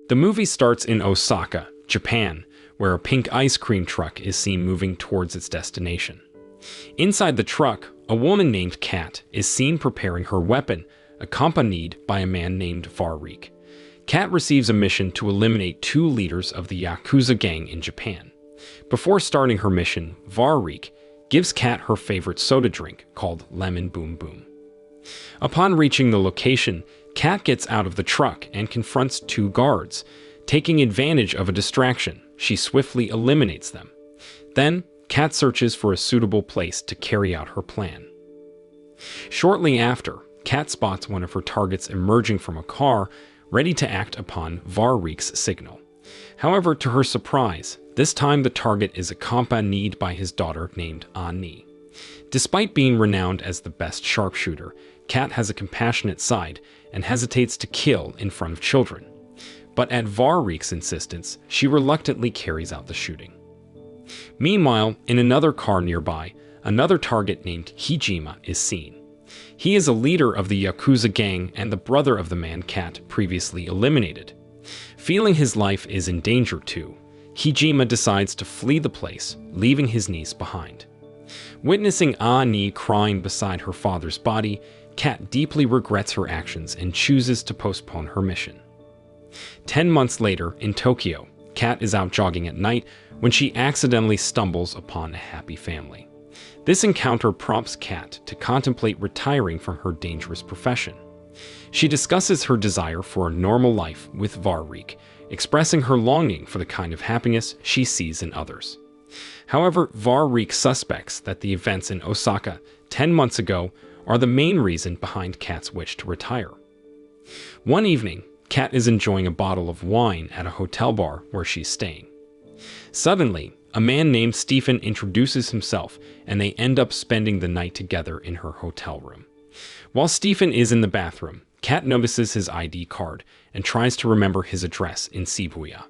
The movie starts in Osaka, Japan, where a pink ice cream truck is seen moving towards its destination. Inside the truck, a woman named Kat is seen preparing her weapon, accompanied by a man named Varik. Kat receives a mission to eliminate 2 leaders of the Yakuza gang in Japan. Before starting her mission, Varik gives Kat her favorite soda drink called Lemon Boom Boom. Upon reaching the location, Kat gets out of the truck and confronts 2 guards. Taking advantage of a distraction, she swiftly eliminates them. Then, Kat searches for a suitable place to carry out her plan. Shortly after, Kat spots one of her targets emerging from a car, ready to act upon Varik's signal. However, to her surprise, this time the target is accompanied by his daughter named Ani. Despite being renowned as the best sharpshooter, Kat has a compassionate side and hesitates to kill in front of children. But at Varik's insistence, she reluctantly carries out the shooting. Meanwhile, in another car nearby, another target named Hijima is seen. He is a leader of the Yakuza gang and the brother of the man Kat previously eliminated. Feeling his life is in danger too, Hijima decides to flee the place, leaving his niece behind. Witnessing Ani crying beside her father's body, Kat deeply regrets her actions and chooses to postpone her mission. 10 months later, in Tokyo, Kat is out jogging at night when she accidentally stumbles upon a happy family. This encounter prompts Kat to contemplate retiring from her dangerous profession. She discusses her desire for a normal life with Varik, expressing her longing for the kind of happiness she sees in others. However, Varik suspects that the events in Osaka 10 months ago are the main reason behind Kat's wish to retire. One evening, Kat is enjoying a bottle of wine at a hotel bar where she's staying. Suddenly, a man named Stephen introduces himself, and they end up spending the night together in her hotel room. While Stephen is in the bathroom, Kat notices his ID card and tries to remember his address in Shibuya.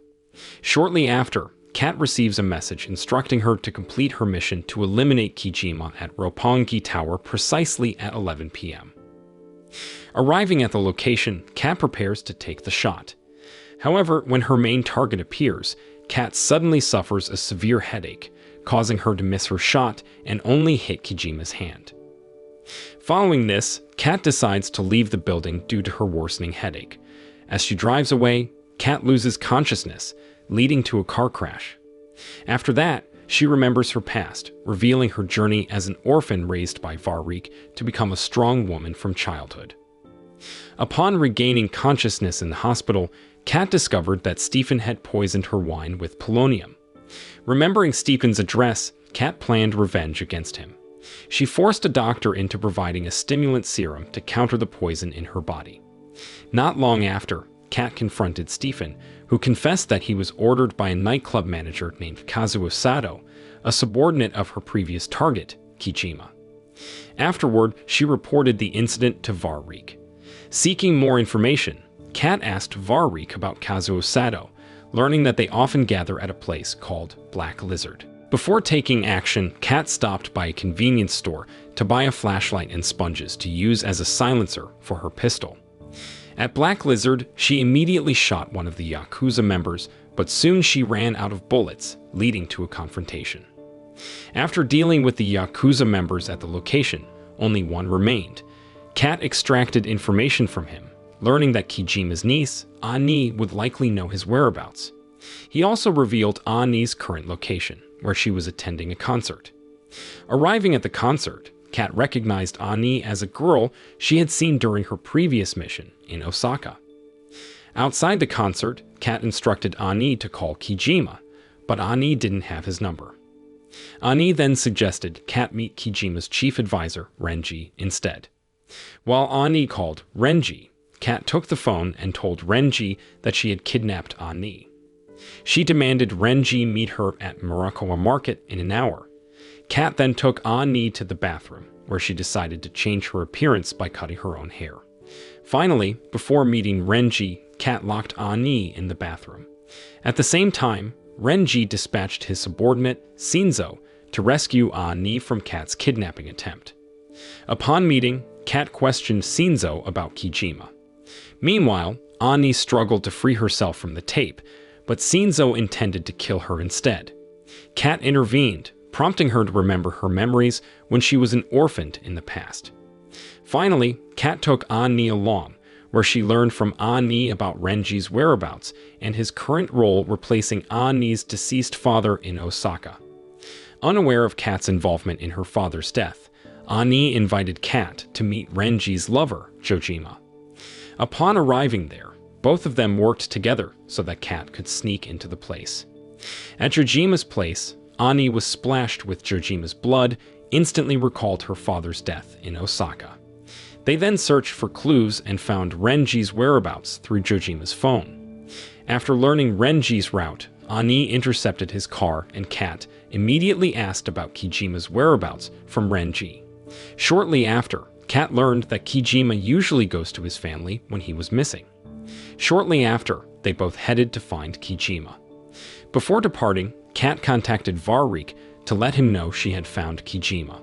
Shortly after, Kat receives a message instructing her to complete her mission to eliminate Kijima at Roppongi Tower precisely at 11 p.m. Arriving at the location, Kat prepares to take the shot. However, when her main target appears, Kat suddenly suffers a severe headache, causing her to miss her shot and only hit Kijima's hand. Following this, Kat decides to leave the building due to her worsening headache. As she drives away, Kat loses consciousness, leading to a car crash. After that, she remembers her past, revealing her journey as an orphan raised by Varik to become a strong woman from childhood. Upon regaining consciousness in the hospital, Kat discovered that Stephen had poisoned her wine with polonium. Remembering Stephen's address, Kat planned revenge against him. She forced a doctor into providing a stimulant serum to counter the poison in her body. Not long after, Kat confronted Stephen, who confessed that he was ordered by a nightclub manager named Kazuo Sato, a subordinate of her previous target, Kijima. Afterward, she reported the incident to Varik. Seeking more information, Kat asked Varik about Kazuo Sato, learning that they often gather at a place called Black Lizard. Before taking action, Kat stopped by a convenience store to buy a flashlight and sponges to use as a silencer for her pistol. At Black Lizard, she immediately shot one of the Yakuza members, but soon she ran out of bullets, leading to a confrontation. After dealing with the Yakuza members at the location, only one remained. Kat extracted information from him, learning that Kijima's niece, Ani, would likely know his whereabouts. He also revealed Ani's current location, where she was attending a concert. Arriving at the concert, Kat recognized Ani as a girl she had seen during her previous mission in Osaka. Outside the concert, Kat instructed Ani to call Kijima, but Ani didn't have his number. Ani then suggested Kat meet Kijima's chief advisor, Renji, instead. While Ani called Renji, Kat took the phone and told Renji that she had kidnapped Ani. She demanded Renji meet her at Murakowa Market in an hour. Kat then took Ani to the bathroom, where she decided to change her appearance by cutting her own hair. Finally, before meeting Renji, Kat locked Ani in the bathroom. At the same time, Renji dispatched his subordinate, Shinzo, to rescue Ani from Kat's kidnapping attempt. Upon meeting, Kat questioned Shinzo about Kijima. Meanwhile, Ani struggled to free herself from the tape, but Shinzo intended to kill her instead. Kat intervened, prompting her to remember her memories when she was an orphan in the past. Finally, Kat took Ani along, where she learned from Ani about Renji's whereabouts and his current role replacing Ani's deceased father in Osaka. Unaware of Kat's involvement in her father's death, Ani invited Kat to meet Renji's lover, Jojima. Upon arriving there, both of them worked together so that Kat could sneak into the place. At Jojima's place, Ani was splashed with Jojima's blood, instantly recalled her father's death in Osaka. They then searched for clues and found Renji's whereabouts through Jojima's phone. After learning Renji's route, Ani intercepted his car and Kat immediately asked about Kijima's whereabouts from Renji. Shortly after, Kat learned that Kijima usually goes to his family when he was missing. Shortly after, they both headed to find Kijima. Before departing, Kat contacted Varric to let him know she had found Kijima.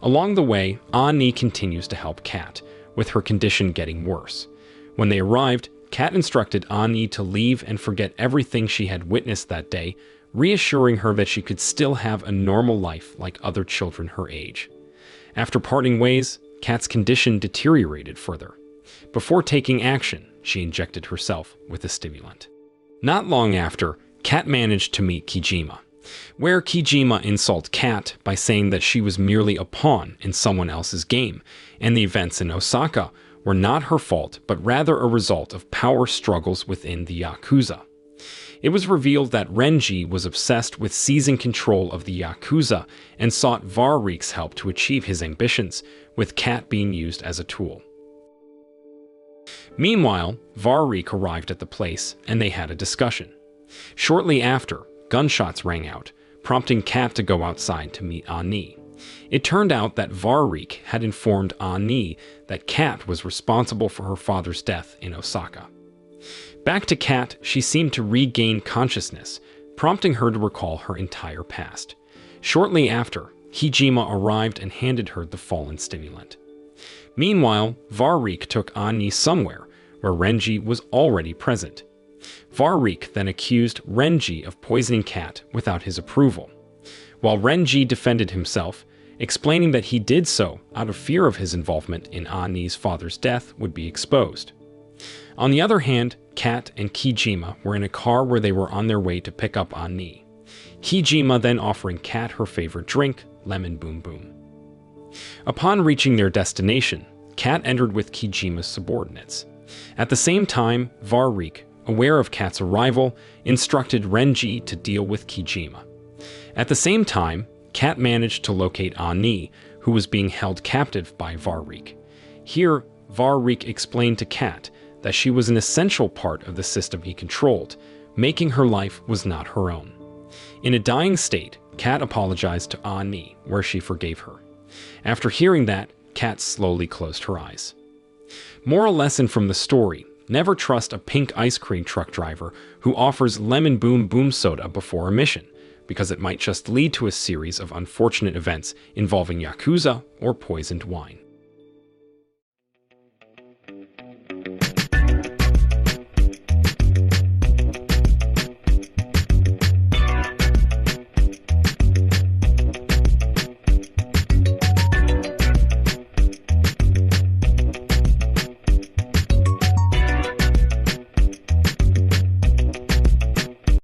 Along the way, Ani continues to help Kat, with her condition getting worse. When they arrived, Kat instructed Ani to leave and forget everything she had witnessed that day, reassuring her that she could still have a normal life like other children her age. After parting ways, Kat's condition deteriorated further. Before taking action, she injected herself with a stimulant. Not long after, Kat managed to meet Kijima, where Kijima insulted Kat by saying that she was merely a pawn in someone else's game, and the events in Osaka were not her fault but rather a result of power struggles within the Yakuza. It was revealed that Renji was obsessed with seizing control of the Yakuza and sought Varric's help to achieve his ambitions, with Kat being used as a tool. Meanwhile, Varric arrived at the place and they had a discussion. Shortly after, gunshots rang out, prompting Kat to go outside to meet Ani. It turned out that Varric had informed Ani that Kat was responsible for her father's death in Osaka. Back to Kat, she seemed to regain consciousness, prompting her to recall her entire past. Shortly after, Kijima arrived and handed her the fallen stimulant. Meanwhile, Varric took Ani somewhere where Renji was already present. Varric then accused Renji of poisoning Kat without his approval, while Renji defended himself, explaining that he did so out of fear of his involvement in Ani's father's death would be exposed. On the other hand, Kat and Kijima were in a car where they were on their way to pick up Ani. Kijima then offering Kat her favorite drink, Lemon Boom Boom. Upon reaching their destination, Kat entered with Kijima's subordinates. At the same time, Varric, aware of Kat's arrival, instructed Renji to deal with Kijima. At the same time, Kat managed to locate Ani, who was being held captive by Varric. Here, Varric explained to Kat that she was an essential part of the system he controlled, making her life was not her own. In a dying state, Kat apologized to Ani, where she forgave her. After hearing that, Kat slowly closed her eyes. Moral lesson from the story: never trust a pink ice cream truck driver who offers Lemon Boom Boom soda before a mission, because it might just lead to a series of unfortunate events involving Yakuza or poisoned wine.